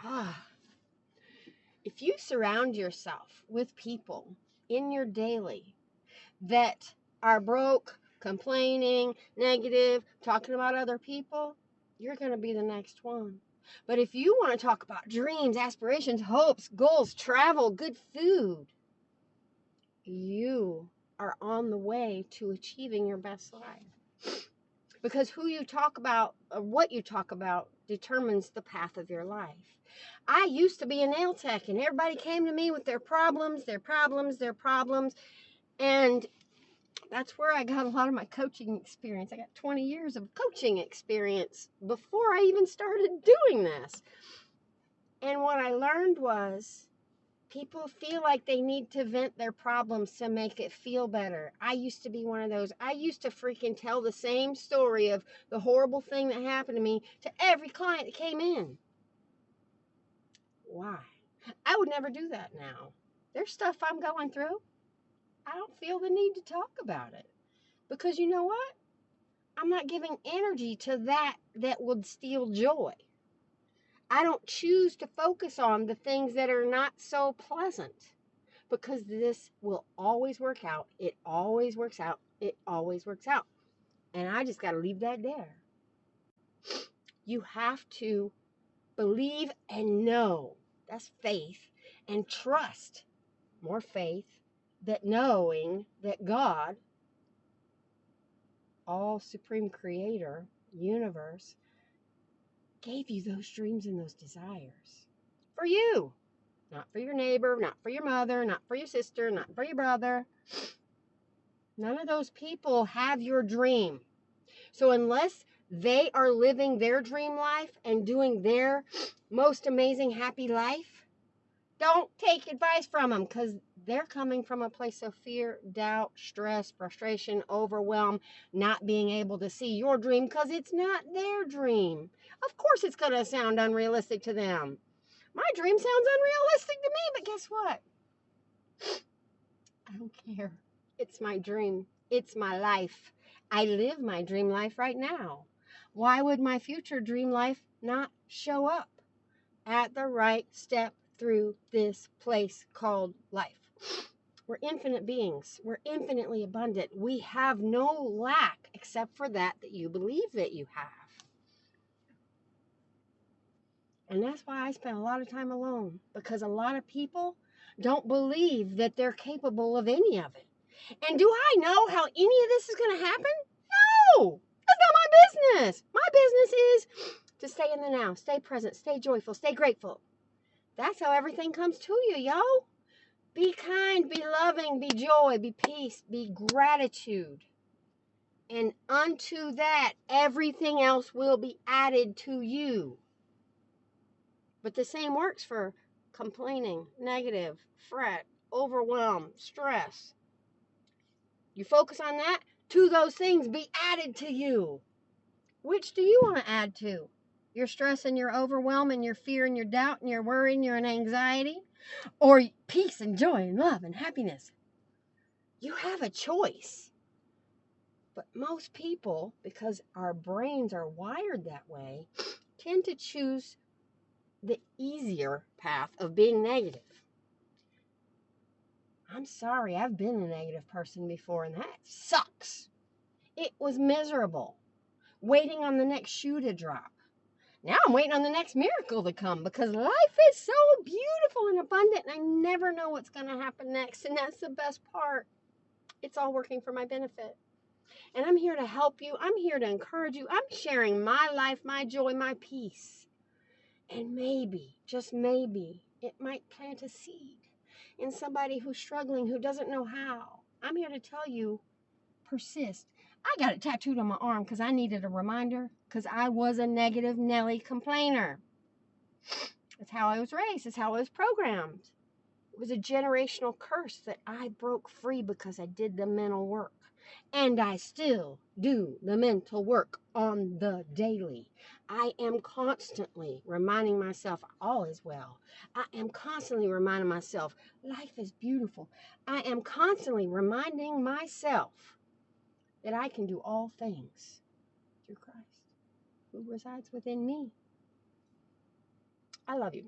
Ah, if you surround yourself with people in your daily that are broke, complaining, negative, talking about other people, you're going to be the next one. But if you want to talk about dreams, aspirations, hopes, goals, travel, good food, you are on the way to achieving your best life. Because who you talk about, or what you talk about, determines the path of your life. I used to be a nail tech, and everybody came to me with their problems, and that's where I got a lot of my coaching experience. I got 20 years of coaching experience before I even started doing this. And what I learned was people feel like they need to vent their problems to make it feel better. I used to be one of those. I used to freaking tell the same story of the horrible thing that happened to me to every client that came in. Why? I would never do that now. There's stuff I'm going through. I don't feel the need to talk about it. Because you know what? I'm not giving energy to that would steal joy. I don't choose to focus on the things that are not so pleasant because this will always work out. It always works out. It always works out. And I just got to leave that there. You have to believe and know. That's faith. And trust. More faith. That knowing that God, all supreme creator, universe, gave you those dreams and those desires for you, not for your neighbor, not for your mother, not for your sister, not for your brother. None of those people have your dream. So unless they are living their dream life and doing their most amazing happy life, don't take advice from them because they're coming from a place of fear, doubt, stress, frustration, overwhelm, not being able to see your dream because it's not their dream. Of course it's going to sound unrealistic to them. My dream sounds unrealistic to me, but guess what? I don't care. It's my dream. It's my life. I live my dream life right now. Why would my future dream life not show up at the right step through this place called life? We're infinite beings. We're infinitely abundant. We have no lack except for that you believe that you have. And that's why I spend a lot of time alone, because a lot of people don't believe that they're capable of any of it. And do I know how any of this is going to happen? No, that's not my business. My business is to stay in the now, stay present, stay joyful, stay grateful. That's how everything comes to you, yo. Be kind, be loving, be joy, be peace, be gratitude. And unto that, everything else will be added to you. But the same works for complaining, negative, fret, overwhelm, stress. You focus on that, to those things be added to you. Which do you want to add to? Your stress and your overwhelm and your fear and your doubt and your worry and your anxiety? Or peace and joy and love and happiness? You have a choice. But most people, because our brains are wired that way, tend to choose the easier path of being negative. I'm sorry, I've been a negative person before, and that sucks. It was miserable. Waiting on the next shoe to drop. Now I'm waiting on the next miracle to come because life is so beautiful and abundant, and I never know what's going to happen next, and that's the best part. It's all working for my benefit. And I'm here to help you. I'm here to encourage you. I'm sharing my life, my joy, my peace. And maybe, just maybe, it might plant a seed in somebody who's struggling, who doesn't know how. I'm here to tell you, persist. I got it tattooed on my arm because I needed a reminder because I was a negative Nelly complainer. That's how I was raised. That's how I was programmed. It was a generational curse that I broke free because I did the mental work. And I still do the mental work on the daily. I am constantly reminding myself all is well. I am constantly reminding myself life is beautiful. I am constantly reminding myself that I can do all things through Christ who resides within me. I love you.